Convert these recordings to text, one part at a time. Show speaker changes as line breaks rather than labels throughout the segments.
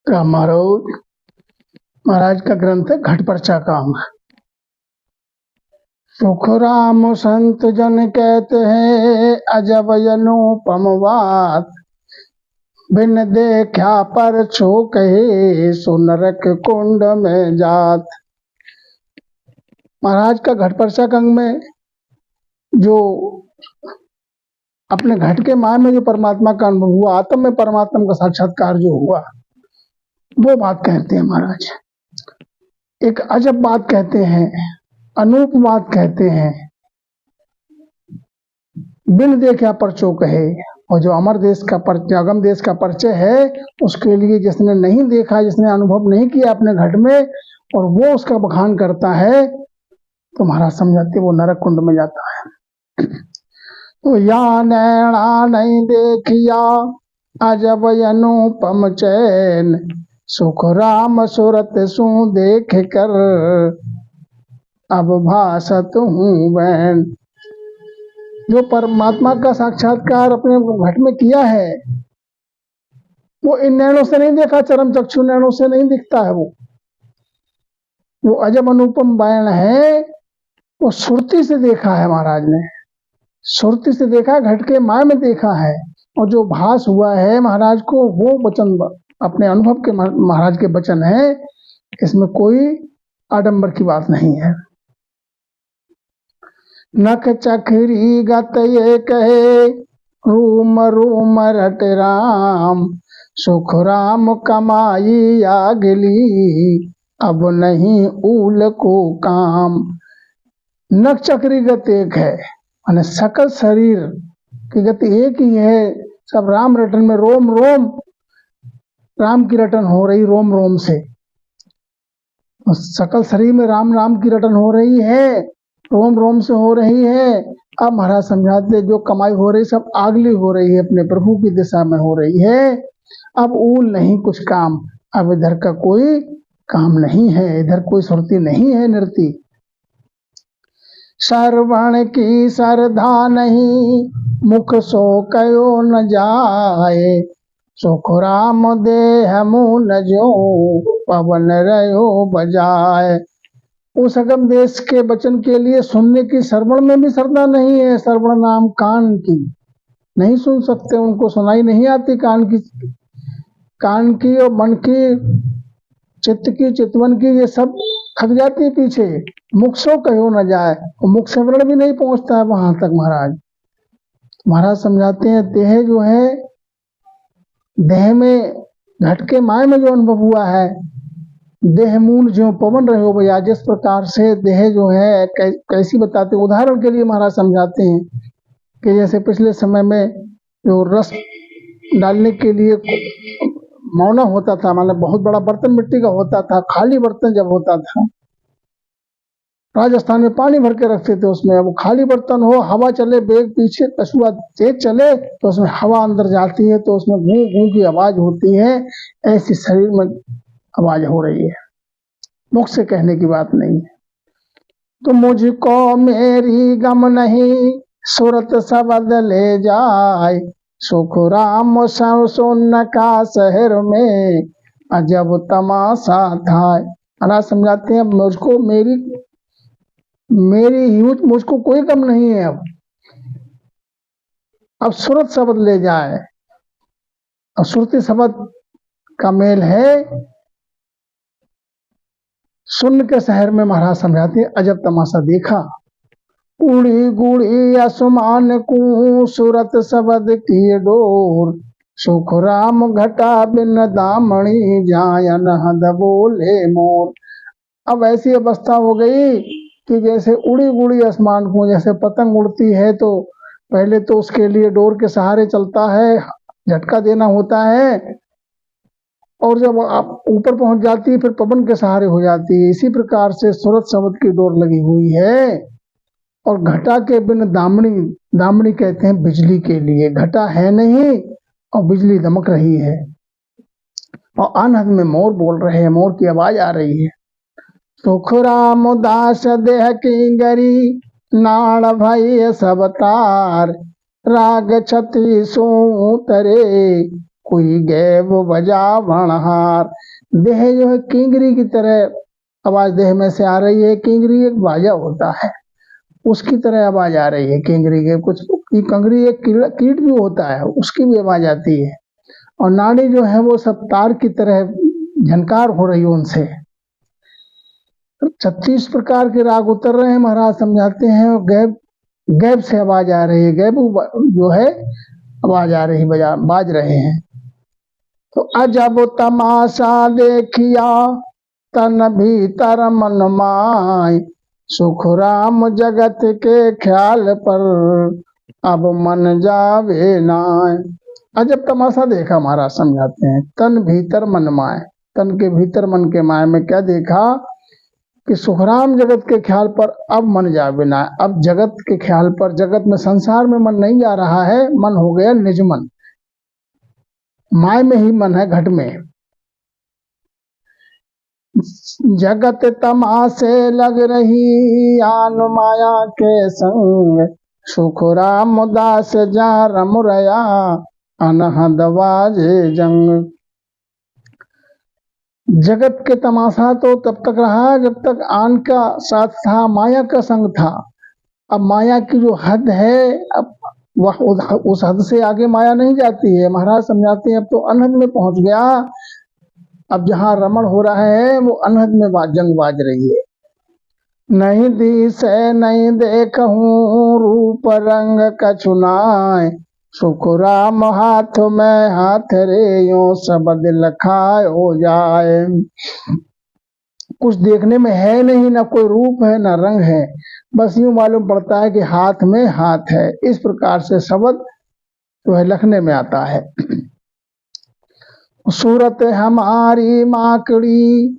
रामारोज महाराज का ग्रंथ है घट परचा काम। सुख राम संत जन कहते हैं अजब अनुपम बात, बिन देखा पर छो कहे सो नरक कुंड में जात। महाराज का घट परचा अंग में जो अपने घट के माय में जो परमात्मा का अनुभव हुआ, आत्म में परमात्मा का साक्षात्कार जो हुआ, वो बात कहते हैं महाराज। एक अजब बात कहते हैं, अनूप बात कहते हैं, बिन देखा परचो कहे। और जो अमर देश का परिचय, अगम देश का परिचय है, उसके लिए जिसने नहीं देखा, जिसने अनुभव नहीं किया अपने घट में, और वो उसका बखान करता है, तो महाराज समझाते वो नरक कुंड में जाता है। तो या नैना नहीं देखिया अजब अनुपम चैन, सुख राम सूरत सु देख कर अब भासत हूँ वैन। जो परमात्मा का साक्षात्कार अपने घट में किया है, वो इन नैनों से नहीं देखा, चरम चक्षु नैनों से नहीं दिखता है। वो अजब अनुपम बैन है, वो सुरती से देखा है महाराज ने, सुरती से देखा, घट के माय में देखा है। और जो भास हुआ है महाराज को, वो वचन अपने अनुभव के महाराज के वचन है, इसमें कोई आडंबर की बात नहीं है। नख चखरी गत ये कहे रूम रूम रट राम, सुख राम कमाई आगली अब नहीं ऊल को काम। नख चक्री गत एक है, माने सकल शरीर की गति एक ही है, सब राम रटन में, रोम रोम राम की रटन हो रही, रोम रोम से सकल शरीर में राम राम की रटन हो रही है, रोम रोम से हो रही है। अब महाराज समझाते जो कमाई हो रही सब आगली हो रही है, अपने प्रभु की दिशा में हो रही है। अब ऊल नहीं कुछ काम, अब इधर का कोई काम नहीं है, इधर कोई सुरती नहीं है नृत्य। श्रवण की श्रद्धा नहीं मुख सो कयो न जाए, सुख राम देह मुन जो पवन रयो बजाए। उस अगम देश के वचन के लिए सुनने की श्रवण में भी श्रद्धा नहीं है। श्रवण नाम कान की, नहीं सुन सकते, उनको सुनाई नहीं आती। कान की और मन की, चित्त की, चितवन की, ये सब थक जाती है पीछे। मुख सो कहो न जाए, और मुख से वर्ण भी नहीं पहुंचता है वहां तक महाराज समझाते हैं। देह जो है, देह में घट के माय में जो अनुभव हुआ है, देह मूल जो पवन रहे हो भैया, जिस प्रकार से देह जो है कैसी बताते, उदाहरण के लिए महाराज समझाते हैं कि जैसे पिछले समय में जो रस डालने के लिए मौना होता था, मतलब बहुत बड़ा बर्तन मिट्टी का होता था, खाली बर्तन जब होता था, राजस्थान में पानी भर के रखते थे उसमें। वो खाली बर्तन हो, हवा चले, बेग पीछे कछुआ तेज चले तो उसमें हवा अंदर जाती है, तो उसमें गूं गूं की आवाज होती है। ऐसी शरीर में आवाज हो रही है, मुख से कहने की बात नहीं है। तो मुझको मेरी गम नहीं सूरत शब्द ले जाए, सुख राम सुन का शहर में अजब तमाशा था। महाराज समझाते हैं मुझको मुझको कोई गम नहीं है। अब सूरत शब्द ले जाए, अब सुरती शब्द का मेल है। सुन के शहर में महाराज समझाते हैं अजब तमाशा देखा। उड़ी गुड़ी आसमान को सूरत शब्द की डोर, सुख राम घटा बिन दामणी जायन हद बोले मोर। अब ऐसी अवस्था हो गई कि जैसे उड़ी गुड़ी आसमान को, जैसे पतंग उड़ती है तो पहले तो उसके लिए डोर के सहारे चलता है, झटका देना होता है, और जब आप ऊपर पहुंच जाती है फिर पवन के सहारे हो जाती है। इसी प्रकार से सूरत शब्द की डोर लगी हुई है। और घटा के बिन दामनी, दामनी कहते हैं बिजली के लिए, घटा है नहीं और बिजली दमक रही है, और अनहद में मोर बोल रहे हैं, मोर की आवाज आ रही है। सुख राम दास देह की गरी नाड़ भई सब तार, राग छति सो तरे कोई गैब बजा भणहार। देह जो है किंगरी की तरह आवाज देह में से आ रही है। किंगरी एक बाजा होता है, उसकी तरह आवाज आ रही है किंगरी के। कुछ कंगरी एक कीट भी होता है, उसकी भी आवाज आती है। और नाड़ी जो है वो सब तार की तरह झनकार हो रही है उनसे। 36 प्रकार के राग उतर रहे हैं, महाराज समझाते हैं। और गैब गैब से आवाज आ रही है, गैब जो है आवाज आ रही, बाज रहे हैं। तो अजब तमाशा देखिया तन भीतर मन माय, सुख राम जगत के ख्याल पर अब मन जावे नाय। अजब तमाशा देखा महाराज समझाते हैं। तन भीतर मन माय, तन के भीतर मन के माय में क्या देखा कि सुखराम जगत के ख्याल पर अब मन जावे नाय। अब जगत के ख्याल पर, जगत में संसार में मन नहीं जा रहा है, मन हो गया निज मन, माय में ही मन है, घट में। जगत तमाशे लग रही आन माया के संग, सुख राम दास जा रमुरया अनहद बाजे जंग। जगत के तमाशा तो तब तक रहा जब तक आन का साथ था, माया का संग था। अब माया की जो हद है, अब वह उस हद से आगे माया नहीं जाती है। महाराज समझाते हैं अब तो अनहद में पहुंच गया। अब जहां रमण हो रहा है वो अनहद में जंग बाज रही है। नहीं दिस नहीं देखूं रूप रंग कछुनाय, सुख राम हाथ में हाथ रे यो शब्द लखाय हो जाए। कुछ देखने में है नहीं, ना कोई रूप है ना रंग है, बस यूं मालूम पड़ता है कि हाथ में हाथ है। इस प्रकार से शब्द जो है लखने में आता है। सूरत हमारी माकड़ी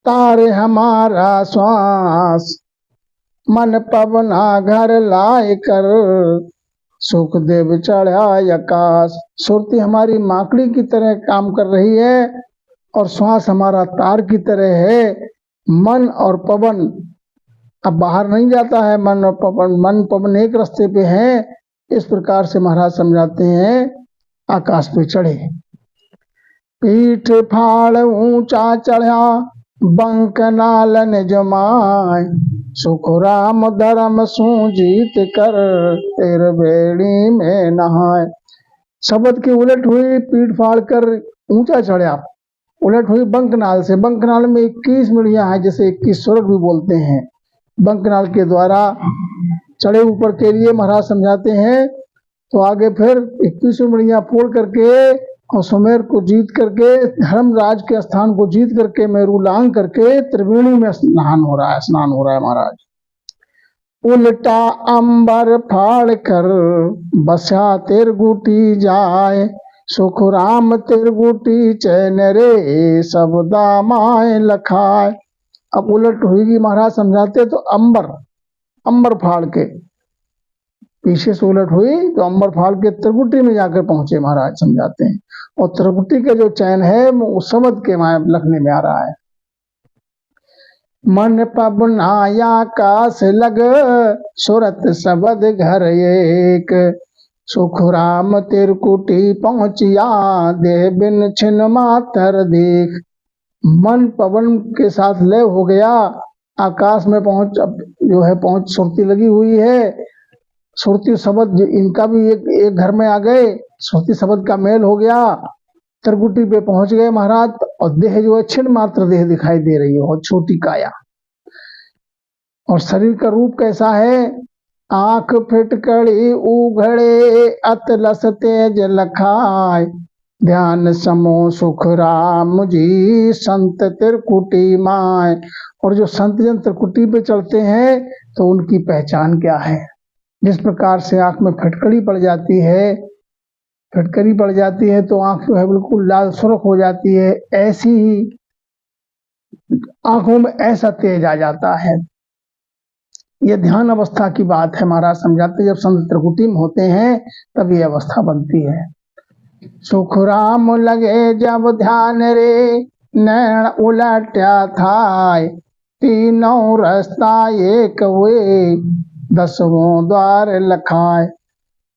तारे हमारा श्वास, मन पवना घर लाए कर सुखदेव चढ़ा आकाश। सुरती हमारी माकड़ी की तरह काम कर रही है और श्वास हमारा तार की तरह है। मन और पवन अब बाहर नहीं जाता है, मन और पवन, मन पवन एक रास्ते पे है। इस प्रकार से महाराज समझाते हैं आकाश पे चढ़े। पीठ फाड़ ऊंचा चढ़ा बंक नालन जमाए, सुख राम धर्म सूजीत कर तेरे बेड़ी में नहाए। शब्द की उलट हुई, पीठ फाड़ कर ऊंचा चढ़ा, उलट हुई बंकनाल से। बंकनाल में 21 मिड़ियां हैं, जैसे 21 स्वर्ग भी बोलते हैं। बंकनाल के द्वारा चढ़े ऊपर के लिए महाराज समझाते हैं। तो आगे फिर 21 मिड़ियां फोड़ करके और सुमेर को जीत करके, धर्मराज के स्थान को जीत करके, मेरू लांग करके त्रिवेणी में स्नान हो रहा है महाराज। उल्टा अंबर फाड़ कर बसा तिरगुटी जाए, सुख राम तिरगुटी चैन रे सब दामाए लखाए। अब उलट हुई महाराज समझाते तो अंबर फाड़ के, पीछे से उलट हुई तो अंबर फाड़ के त्रिकुटी में जाकर पहुंचे, महाराज समझाते हैं। और त्रिकुटी का जो चैन है वो उस शब्द के लखने में आ रहा है। मन पवनाया काश लग सुरत शब्द घर एक, सुख राम तिरकुटी पहुंचिया देह बिन छिन मातर देख। मन पवन के साथ लय हो गया, आकाश में पहुंच सुरती लगी हुई है। सुरती शब्द इनका भी एक घर में आ गए, सुरती शब्द का मेल हो गया, त्रिकुटी पे पहुंच गए महाराज। और देह जो है छिन्न मात्र देह दिखाई दे रही है, और छोटी काया। और शरीर का रूप कैसा है? आंख फिटकड़ी उघड़े अतलस तेज लखाए, ध्यान समो सुख राम जी संत त्रिकुटी माय। और जो संत जन त्रिकुटी पे चलते हैं तो उनकी पहचान क्या है? जिस प्रकार से आंख में फिटकड़ी पड़ जाती है तो आंख जो है बिल्कुल लाल सुर्ख हो जाती है, ऐसी ही आंखों में ऐसा तेज आ जाता है। यह ध्यान अवस्था की बात है। महाराज समझाते जब संत त्रिकुटी में होते हैं तब ये अवस्था बनती है। सुख राम लगे जब ध्यान रे नैन उलट्या थाय, तीनों रास्ता एक हुए 10वां द्वार लखाए।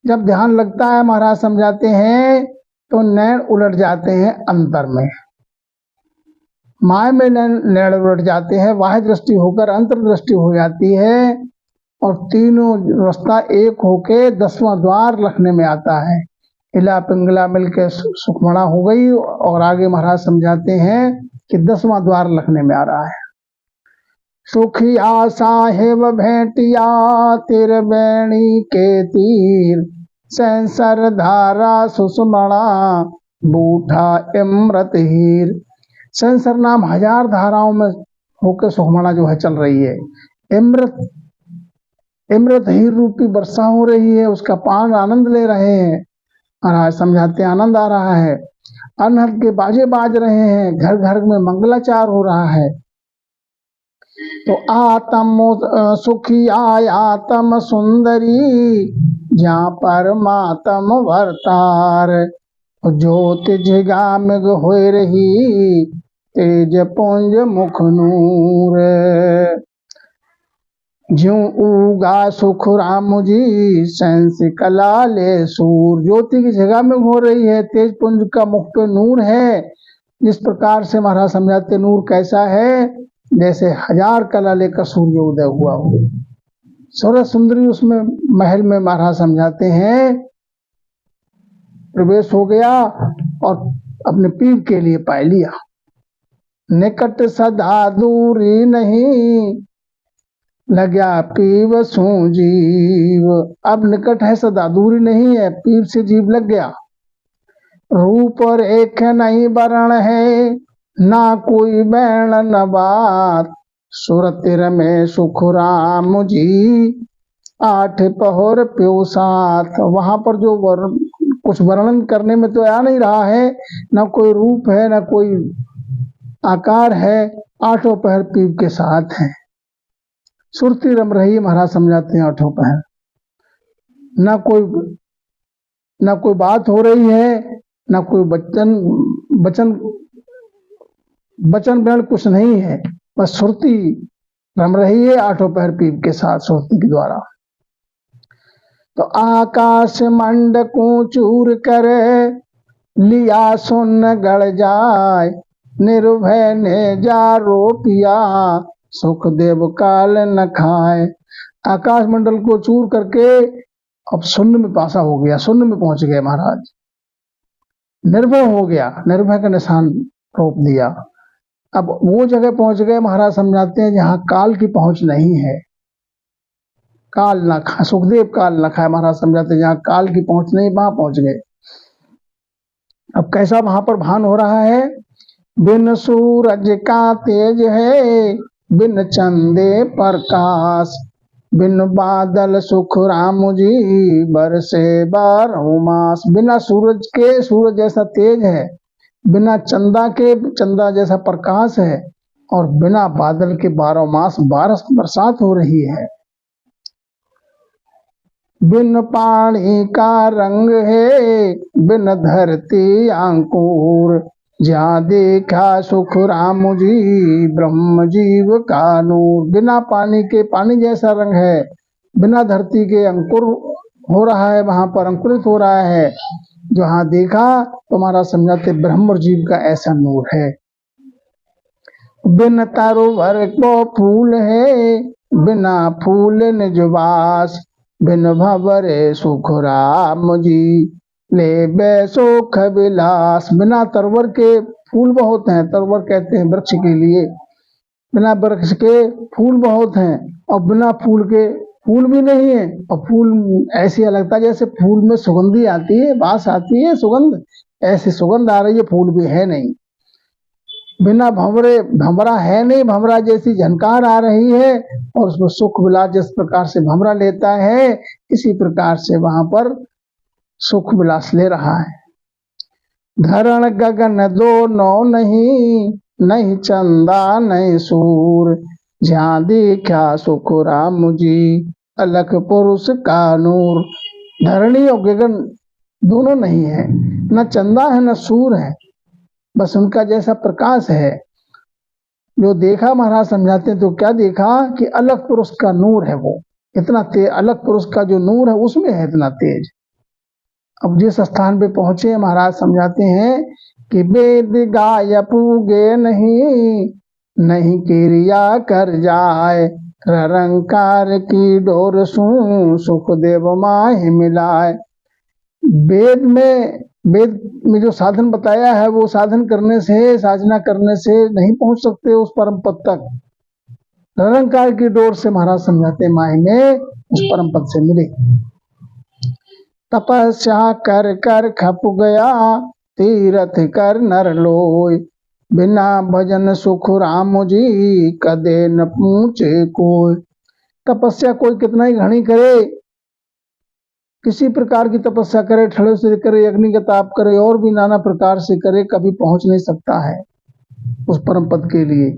जब ध्यान लगता है महाराज समझाते हैं तो नैन उलट जाते हैं अंतर में, माया में नैन उलट जाते हैं, बाह्य दृष्टि होकर अंतर्दृष्टि हो जाती है और तीनों रास्ता एक होके 10वां द्वार लखने में आता है। इला पिंगला मिलके सुखमणा हो गई और आगे महाराज समझाते हैं कि 10वां द्वार लखने में आ रहा है। सुखिया साहेब भेंटिया तिर बैणी के तीर, सेंसर धारा सुषमणा बूठा इमृत हीर। सेंसर नाम 1000 धाराओं में होकर सुखमणा जो है चल रही है। इमृत हीर रूपी वर्षा हो रही है, उसका पान आनंद ले रहे हैं। महाराज समझाते आनंद आ रहा है, अनहद के बाजे बाज रहे हैं, घर घर में मंगलाचार हो रहा है। तो आत्म सुखी आत्म सुंदरी, जहाँ परमात्म वर्तार, ज्योति जिगा में हो रही, तेज पुंज मुख नूर। ज्यों उगा सुख राम जी, सेंस कला ले सूर। ज्योति की जगह में हो रही है, तेज पुंज का मुख पे नूर है। जिस प्रकार से महाराज समझाते नूर कैसा है, जैसे 1000 कला लेकर सूर्य उदय हुआ हो। सूरज सुंदरी उसमें महल में महाराज समझाते हैं प्रवेश हो गया और अपने पीव के लिए पाय लिया। निकट सदा दूरी नहीं, लग्या पीव सू जीव। अब निकट है, सदा दूरी नहीं है, पीव से जीव लग गया। रूप और एक नहीं वरण है, ना कोई बैण न बात, सुरत रमे सुख राम जी, 8 पहर प्यो साथ। वहां पर जो कुछ वर्णन करने में तो आ नहीं रहा है, ना कोई रूप है ना कोई आकार है, 8 पहर पीव के साथ है। सुरती रम रही महाराज समझाते हैं 8 पहर। ना कोई बात हो रही है, ना कोई बचन बयान कुछ नहीं है, बस सुरती रम रही है 8 पहर पीव के साथ सुरती के द्वारा। तो आकाश मंड को चूर करे, लिया सुन गड़ जाय, निर्भय ने जा रोपिया, सुखदेव काल न खाए। आकाश मंडल को चूर करके अब शून्य में पासा हो गया, शून्य में पहुंच गए महाराज। निर्भय हो गया, निर्भय का निशान रोप दिया। अब वो जगह पहुंच गए महाराज समझाते हैं जहां काल की पहुंच नहीं है। काल ना खा, सुखदेव काल ना खाए, महाराज समझाते हैं जहां काल की पहुंच नहीं वहां पहुंच गए। अब कैसा वहां पर भान हो रहा है, बिन सूरज का तेज है, बिन चंदे प्रकाश, बिन बादल सुख राम जी, बरसे 12 मास। बिना सूरज के सूरज जैसा तेज है, बिना चंदा के चंदा जैसा प्रकाश है, और बिना बादल के 12 मास बरसात हो रही है। बिन पानी का रंग है, बिन धरती अंकुर, जहाँ देखा सुख राम जी, ब्रह्म जीव का नूर। बिना पानी के पानी जैसा रंग है, बिना धरती के अंकुर हो रहा है, वहां पर अंकुरित हो रहा है। जहाँ देखा तुम्हारा समझाते ब्रह्म जीव का ऐसा नूर है। बिन तारोवर को फूल है, बिना फूल निजवास, बिन भंवरे सुख राम जी, ले सुख विलास। बिना तरवर के फूल बहुत हैं, तरवर कहते हैं वृक्ष के लिए, बिना वृक्ष के फूल बहुत हैं, और बिना फूल के फूल भी नहीं है। और फूल ऐसी लगता है जैसे फूल में सुगंधी आती है, बास आती है सुगंध, ऐसी सुगंध आ रही है, फूल भी है नहीं। बिना भंवरे, भंवरा है नहीं, भंवरा जैसी झनकार आ रही है, और उसमें सुख विलास जिस प्रकार से भंवरा लेता है, इसी प्रकार से वहां पर सुख विलास ले रहा है। धरण गगन दोनों नहीं, नहीं चंदा नहीं सूर, जहाँ देखा सुख राम जी, अलख पुरुष का नूर। धरणी और गगन दोनों नहीं है, न चंदा है न सूर है, बस उनका जैसा प्रकाश है। जो देखा महाराज समझाते हैं तो क्या देखा कि अलख पुरुष का नूर है, वो इतना तेज, अलख पुरुष का जो नूर है उसमें है इतना तेज। अब जिस स्थान पे पहुंचे महाराज समझाते हैं कि वेद गाय पूगे नहीं, नहीं क्रिया कर जाए, रंकार की डोर सू सुखदेव माहि मिलाए। वेद में जो साधन बताया है वो साधन करने से, साधना करने से नहीं पहुंच सकते उस परम पद तक। निरंकार की डोर से महाराज समझाते माही में उस परम पद से मिले। तपस्या कर कर खप गया, तीरथ कर नर लोय, बिना भजन सुख राम जी, कदे न पूछे कोई। तपस्या कोई कितना ही घनी करे, किसी प्रकार की तपस्या करे, ठड़े से करे, अग्नि का ताप करे और भी नाना प्रकार से करे, कभी पहुंच नहीं सकता है उस परम पद के लिए।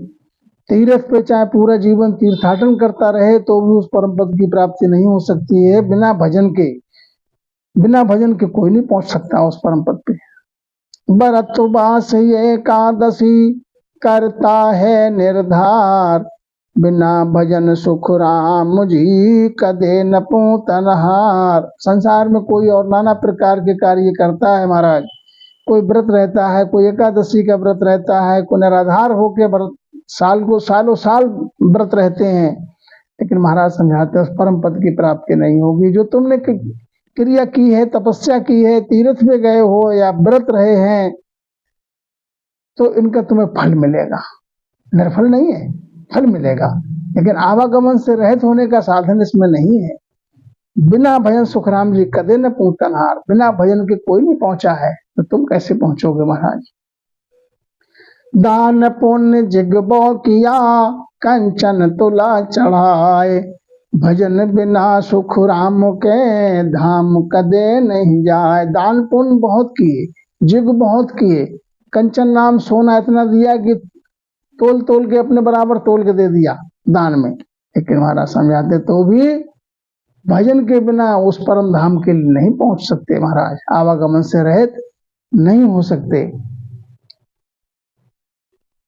तीर्थ पे चाहे पूरा जीवन तीर्थाटन करता रहे तो भी उस परम पद की प्राप्ति नहीं हो सकती है। बिना भजन के कोई नहीं पहुंच सकता उस परम पद पे। भरत बास एकादशी करता है निर्धार, बिना भजन सुख राम जी, कदे न पूतनहार। संसार में कोई और नाना प्रकार के कार्य करता है महाराज, कोई व्रत रहता है, कोई एकादशी का व्रत रहता है, कोई निराधार होके व्रत सालों साल व्रत रहते हैं, लेकिन महाराज समझाते हैं उस परम पद की प्राप्ति नहीं होगी। जो तुमने क्रिया की है, तपस्या की है, तीर्थ में गए हो या व्रत रहे हैं, तो इनका तुम्हें फल मिलेगा, निर्फल नहीं है, फल मिलेगा, लेकिन आवागमन से रहित होने का साधन इसमें नहीं है। बिना भजन सुखराम जी कदे न पूतनहार, बिना भजन के कोई नहीं पहुंचा है, तो तुम कैसे पहुंचोगे महाराज। दान पुण्य जिगबो किया, कंचन तुला चढ़ाए, भजन बिना सुख राम के, धाम कदे नहीं जाए। दान पुण्य बहुत किए, जिग बहुत किए, कंचन नाम सोना इतना दिया कि तोल तोल के अपने बराबर तोल के दे दिया दान में, लेकिन महाराज समझाते तो भी भजन के बिना उस परम धाम के लिए नहीं पहुंच सकते महाराज, आवागमन से रहित नहीं हो सकते।